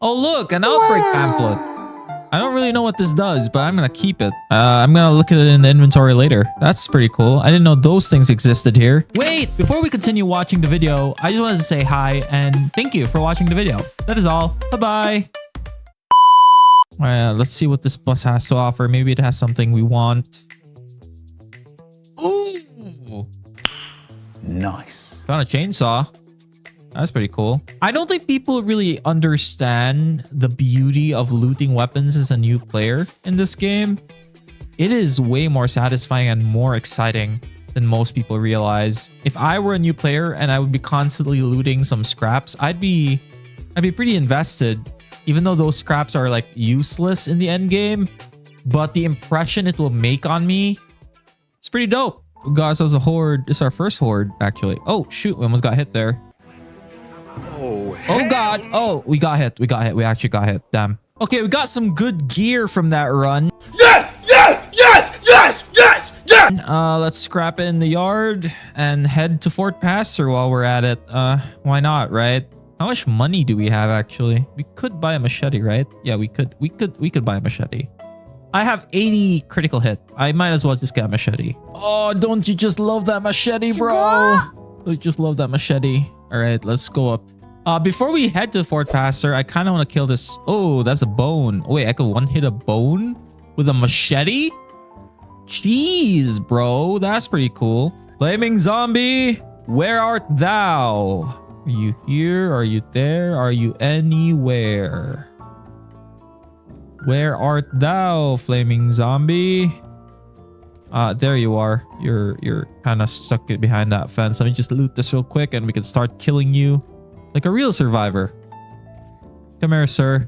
Oh, look, an outbreak pamphlet. I don't really know what this does, but I'm going to keep it. I'm going to look at it in the inventory later. That's pretty cool. I didn't know those things existed here. Wait, before we continue watching the video, I just wanted to say hi and thank you for watching the video. That is all. Bye-bye. Let's see what this bus has to offer. Maybe it has something we want. Ooh. Nice. Found a chainsaw. That's pretty cool. I don't think people really understand the beauty of looting weapons as a new player in this game. It is way more satisfying and more exciting than most people realize. If I were a new player and I would be constantly looting some scraps, I'd be pretty invested, even though those scraps are like useless in the end game. But the impression it will make on me, it's pretty dope. Guys, that was a horde. It's our first horde, actually. Oh, shoot. We almost got hit there. Oh god. Oh, we got hit. We actually got hit. Damn. Okay, we got some good gear from that run. Yes! Let's scrap it in the yard and head to Fort Passer while we're at it. Why not, right? How much money do we have actually? We could buy a machete, right? Yeah, we could buy a machete. I have 80 critical hit. I might as well just get a machete. Oh, don't you just love that machete, bro? I just love that machete. All right, let's go up. Before we head to Fort Passer, I kind of want to kill this. Oh, that's a bone. Oh, wait, I could one-hit a bone with a machete? Jeez, bro. That's pretty cool. Flaming zombie, where art thou? Are you here? Are you there? Are you anywhere? Where art thou, flaming zombie? There you are. You're kind of stuck behind that fence. Let me just loot this real quick and we can start killing you like a real survivor. Come here, sir.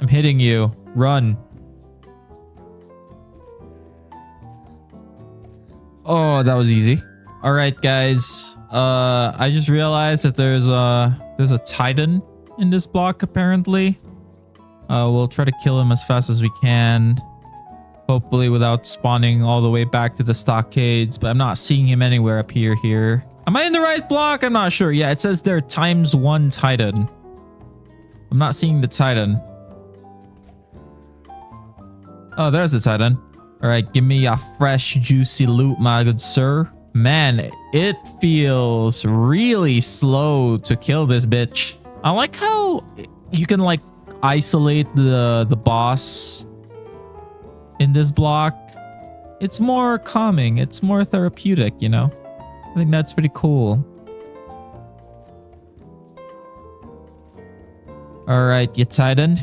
I'm hitting you. Run. Oh, that was easy. All right, guys. I just realized that there's a Titan in this block apparently. We'll try to kill him as fast as we can. Hopefully without spawning all the way back to the stockades, but I'm not seeing him anywhere up here. Am I in the right block? I'm not sure. Yeah, it says there ×1 Titan. I'm not seeing the Titan. Oh, there's the Titan. All right, give me a fresh, juicy loot, my good sir. Man, it feels really slow to kill this bitch. I like how you can like isolate the boss in this block. It's more calming. It's more therapeutic, you know? I think that's pretty cool. All right, you Titan.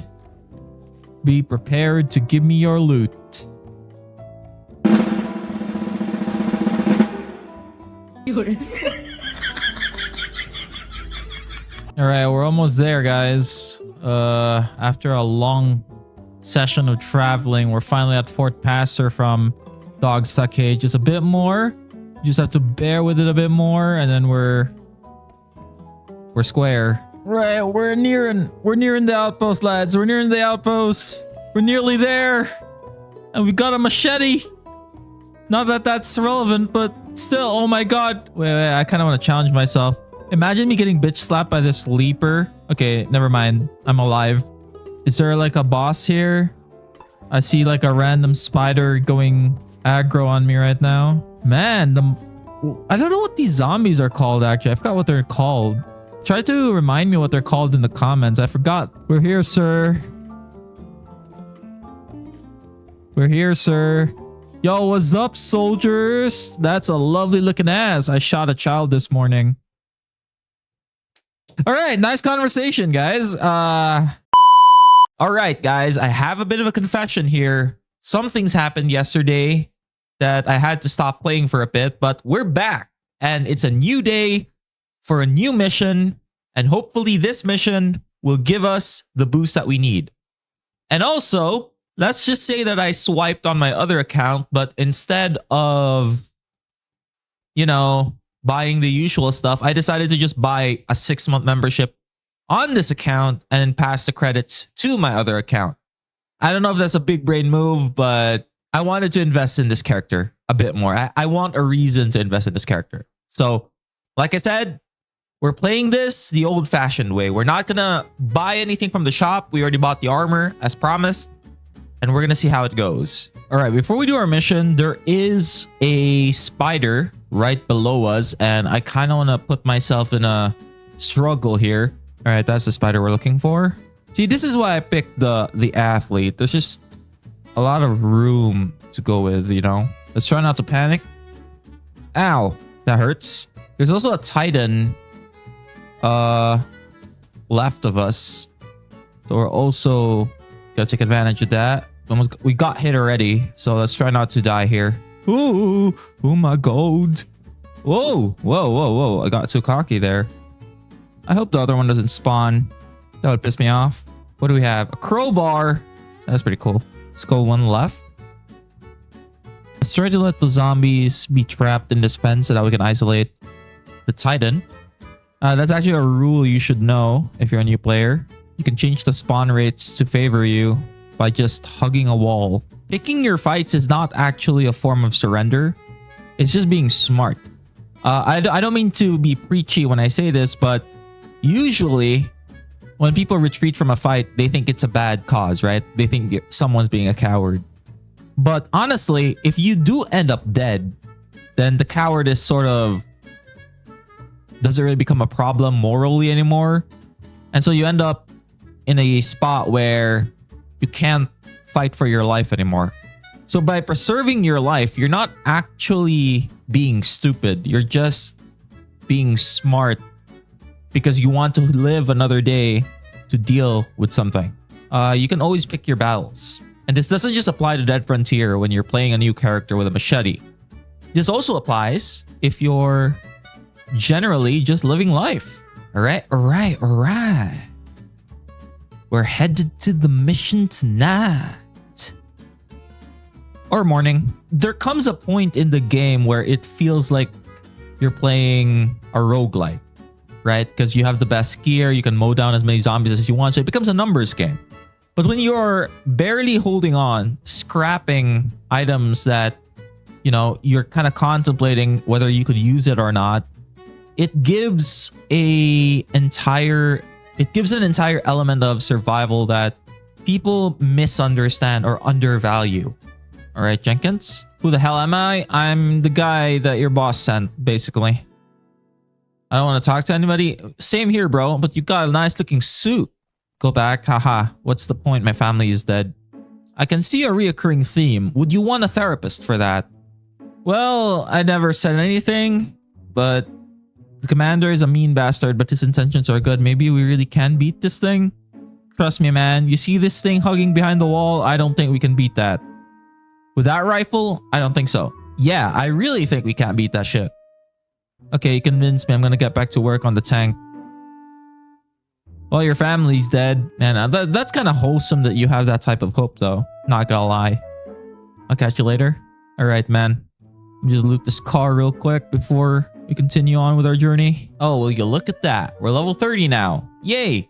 Be prepared to give me your loot. All right, we're almost there, guys. After a long session of traveling, we're finally at Fort Passer from Dog Stockade. Just a bit more. You just have to bear with it a bit more, and then we're square. Right, we're nearing the outpost, lads. We're nearing the outpost. We're nearly there, and we got a machete. Not that that's relevant, but still. Oh my god. Wait, I kind of want to challenge myself. Imagine me getting bitch slapped by this leaper. Okay, never mind. I'm alive. Is there like a boss here? I see like a random spider going aggro on me right now. Man, I don't know what these zombies are called actually. I forgot what they're called. Try to remind me what they're called in the comments. I forgot. We're here, sir. We're here, sir. Yo, what's up, soldiers? That's a lovely looking ass. I shot a child this morning. All right, nice conversation, guys. All right, guys, I have a bit of a confession here. Some things happened yesterday that I had to stop playing for a bit, but we're back and it's a new day for a new mission. And hopefully this mission will give us the boost that we need. And also, let's just say that I swiped on my other account, but instead of, you know, buying the usual stuff, I decided to just buy a 6-month membership on this account and pass the credits to my other account. I don't know if that's a big brain move, but I wanted to invest in this character a bit more. I want a reason to invest in this character. So, like I said, We're playing this the old-fashioned way. We're not gonna buy anything from the shop. We already bought the armor as promised. And we're gonna see how it goes. All right, before we do our mission, there is a spider right below us. And I kind of want to put myself in a struggle here. All right, that's the spider we're looking for. See, this is why I picked the athlete. There's just a lot of room to go with, you know. Let's try not to panic. Ow, that hurts. There's also a Titan left of us. So we're also gonna take advantage of that. We got hit already, so let's try not to die here. Ooh, oh my god. Whoa, whoa, whoa, whoa. I got too cocky there. I hope the other one doesn't spawn. That would piss me off. What do we have? A crowbar. That's pretty cool. Let's go one left. Let's try to let the zombies be trapped in this fence so that we can isolate the Titan. That's actually a rule you should know if you're a new player. You can change the spawn rates to favor you by just hugging a wall. Picking your fights is not actually a form of surrender. It's just being smart. I don't mean to be preachy when I say this, but usually when people retreat from a fight, they think it's a bad cause, right? They think someone's being a coward. But honestly, if you do end up dead, then the cowardice sort of doesn't really become a problem morally anymore. And so you end up in a spot where you can't fight for your life anymore. So by preserving your life, you're not actually being stupid. You're just being smart because you want to live another day to deal with something. You can always pick your battles. And this doesn't just apply to Dead Frontier when you're playing a new character with a machete. This also applies if you're generally just living life. All right, all right, all right. We're headed to the mission tonight. Or morning. There comes a point in the game where it feels like you're playing a roguelike, right? Because you have the best gear, you can mow down as many zombies as you want, so it becomes a numbers game. But when you're barely holding on, scrapping items that, you know, you're kind of contemplating whether you could use it or not, it gives an entire element of survival that people misunderstand or undervalue. All right, Jenkins? Who the hell am I? I'm the guy that your boss sent, basically. I don't want to talk to anybody. Same here, bro, but you got a nice looking suit. Go back, haha. What's the point? My family is dead. I can see a reoccurring theme. Would you want a therapist for that? Well, I never said anything, but the commander is a mean bastard, but his intentions are good. Maybe we really can beat this thing. Trust me, man. You see this thing hugging behind the wall? I don't think we can beat that. With that rifle, I don't think so. Yeah, I really think we can't beat that shit. Okay, you convinced me. I'm gonna get back to work on the tank. Well, your family's dead. Man, that's kind of wholesome that you have that type of hope, though. Not gonna lie. I'll catch you later. All right, man. Let me just loot this car real quick before we continue on with our journey. Oh, will you look at that? We're level 30 now. Yay!